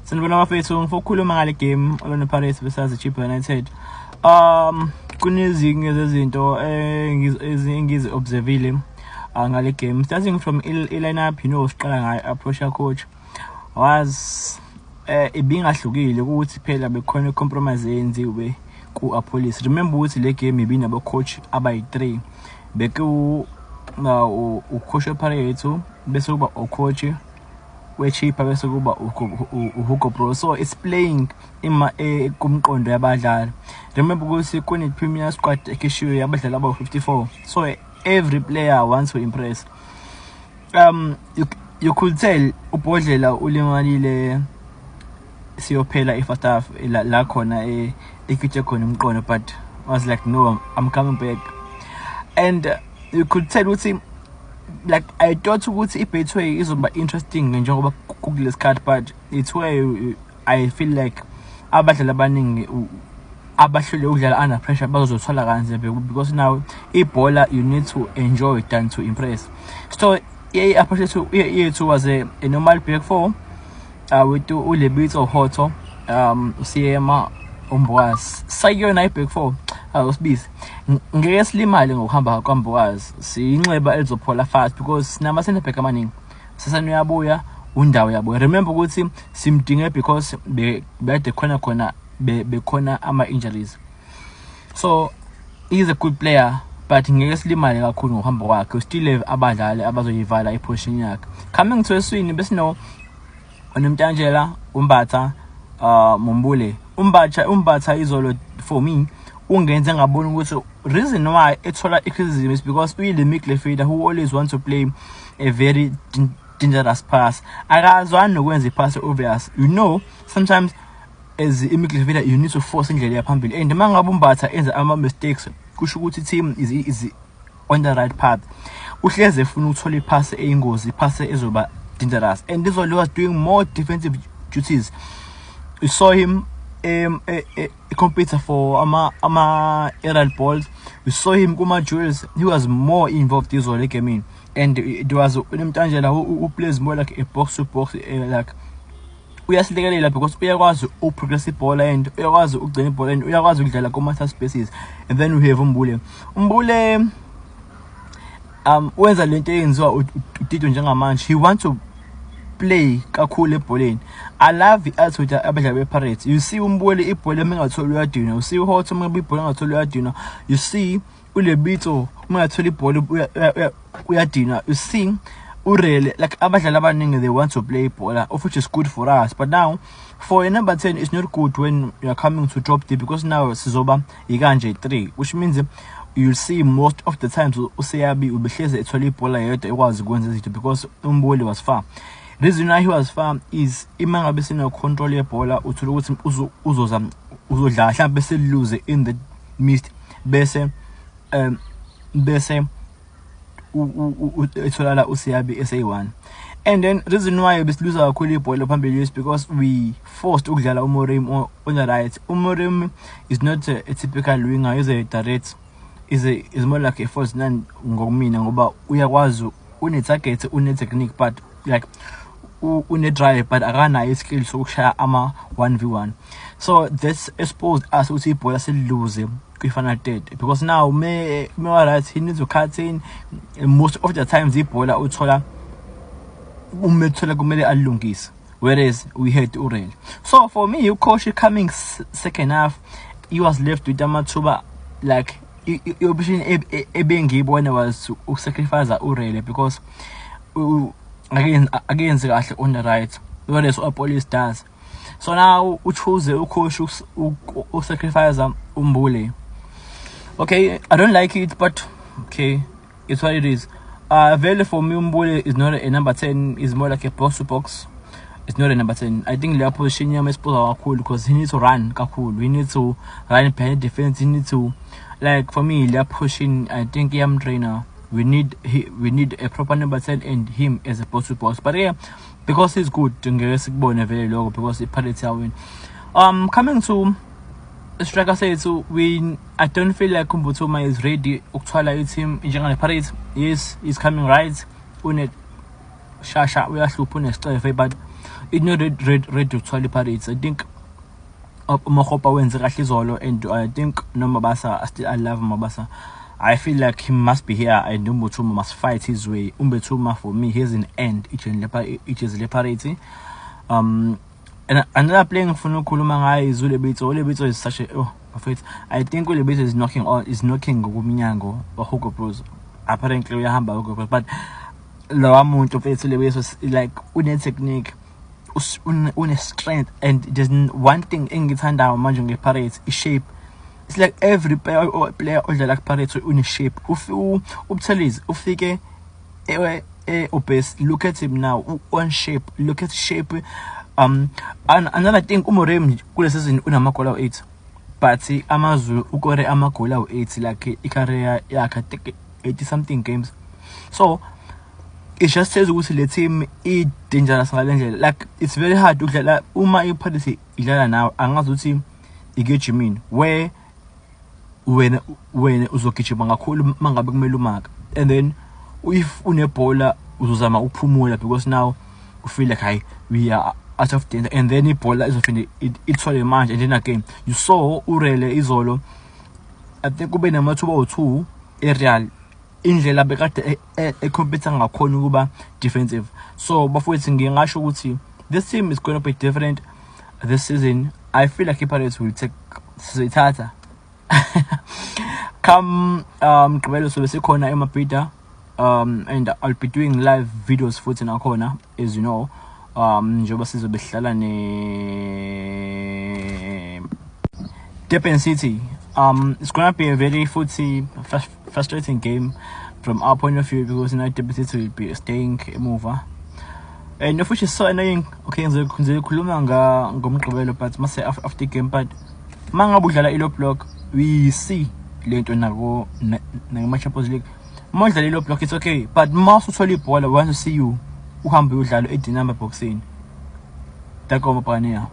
Sanibona bafethu, ngifokhuluma ngale game Orlando Pirates versus Chippa United. Kunezinye zezinto engizi observile ngale game. Starting from lineup, siqala ngayo approach coach was ibingahlukile ukuthi phela bekhona compromise yenziwe ku-Police. Remember ukuthi le game ibinabo coach abayi-3. Beke ucoach Pirates bese kuba ucoach we-Chippa bese kuba uHugo Bro. So it's playing kumqondo yabadlali. Remember ukuthi kune-premier squad ekhishiwe yabadlali aba-54. So every player wants to impress. You could tell uBhodlela ulimalile siyophela i-first half la khona ekhithe khona umqondo, but I was like, no, I'm coming back. And you could tell ukuthi like I thought ukuthi i-Betway izoba interesting njengoba kule card, but it's where I feel like abadlali abaningi abahlule ukudlala under pressure bazothola kanze, because now ibhola you need to enjoy than to impress. So approach to was a normal back four with uLebito Hoto, Siema Umboaz sayona back four usibisi ngeke silimale ngokuhamba kwaMboaz, siyinxeba elizophola fast because nama center back amaningi sasani uyabuya undawo yabuya. Remember ukuthi simdinge because bede khona bekhona ama injuries. So he's a good player, but ngeke silimale kakhulu ngokuhamba kwakhe. Still have abadlali abazoyivala iposition yakhe. Coming to eswini besino onomtanjela Umbatha Mumbule. Umbatha izolo for me ungenze ngabona ukuthi reason why ethola criticism is because we the midfielder who always wants to play a very dangerous pass. Akazwani nokwenza ipass obvious. Sometimes as a midfielder you need to force indlela yaphambili, and mangabe Umbatha enza ama mistakes kusho ukuthi team is on the right path. Uhleze efuna ukuthola ipass eyingozi, ipass ezoba dangerous, and this one was doing more defensive duties. You saw him compete for aerial balls. We saw him kuma duels. He was more involved this whole game, and it was Umtanjela who plays more like a box to box, like uyasilekelela because uyakwazi uprogress ibhola and uyakwazi ukugcina ibhola and uyakwazi ukudlala kuma spaces. And then we have Umbule wenza lento eyenziwa uTito njengamanje. He wants to play kakhulu ebholeni. I love the attitude abadlali bePirates. You see Umbule ibhola mengatholi uyadina, you see uHoto mengabe ibhola engatholi uyadina, you see uLebito mengatholi ibhola uyadina, you see urele like abadlali abaningi they want to play ibhola, of which is good for us. But now for a number 10 it's not good when you are coming to drop deep, because now sizoba ikanje 3, which means you'll see most of the times uSeyabi ubehleze ethole ibhola yedwa ekwazi ukwenza izinto because Umbule was far. Reason why he was far is imangabe sina control yebhola uthola ukuthi uzodla mhlawumbe selose in the midst bese ethola la uSeyabi SA1. And then reason why besiluza kakhulu ibhola phambili is because we forced ukudlala uMorim on the right. UMorim is not a typical winger, he's a direct, is more like a false nine ngomina ngoba uyakwazi une target, une technique, but like une drive, but akanayo skill sokushaya ama 1v1. So this exposed us ukuthi ibhola selose kwi-final third, because now me right, he needs to cut in, and most of the times ibhola uthola kumele alungise, whereas we had Urel. So for me, coach coming second half, he was left with amathuba like i-option ebengiyibona was to sacrifice Urel because against kahle on the right, whereas Police does. So now we choose the coach who sacrifice Umbule. Okay, I don't like it, but okay, it's what it is. Vele for me Umbule is not a number 10, is more like a box to box. It's not a number 10. I think their position here is cool because he needs to run kakhulu. He needs to run behind defense. He needs to, like, for me their pushing, I think I'm trainer. We need a proper number 10 and him as a box to box. But yeah, because he's good, very low because the Pirates are win. Coming to striker said to win. I don't feel like Kumbutuma is ready. Uktwala team in general Pirates. Yes, he's coming right. Unet Shasha we are supposed to but It's not red to Twali Pirates. I think Mahopa wins Rashizolo, and I think no Mabasa, I love Mabasa. I feel like he must be here, and Umbetuma must fight his way. Umbetuma for me, he's an end. Each is Leparati. And another playing for no Kulumanga is Ulebito. Ulebito is such a I think Ulebito is knocking Guminyango or Hugo Pros. Apparently, we are Hugo Pros, but the amount of Ulebito is like une technique, une strength, and there's one thing in its hand down, managing Pirates is shape. It's like every player or like Pirates une shape. Ufike Opes, look at him now, one shape, look at shape. And another thing, Umorem kule season unamakola 8. But Amazulu ukore amakola 8 like ikarea yaka take 80 something games. So it just says ukuthi le team is dangerous ngalendlela. Like it's very hard to like uma iPirates idlala now angazi ukuthi igejimini where when uzogijima kakhulu mangabe kumele umaka. And then if unebhola uzozama ukuphumula because now you feel like hi we are out of danger, and then ibhola izofinde ithole manje. And then again you saw urele izolo I think kube namathuba o2 eReal indlela bekade ecompete ngakhona ukuba defensive. So bafowethu ngingasho ukuthi this team is going to be different this season. I feel like iPirates will take Sitata come Gqibelo sobe sikhona eMapita and I'll be doing live videos futhi nakhona as you know njengoba sizobe sihlala ne Durban City. It's gonna be a very frustrating game from our point of view because now Durban City will be staying mover. And which is so annoying. Okay, ngizokhuluma ngomgqibelo but mase after game but mangabe udlala ilo block we see lento nako na Champions League. Manje ilo block it's okay but mase uthola ibhola we want to see you uhambe udlala 8 number boxing. Takoma pania.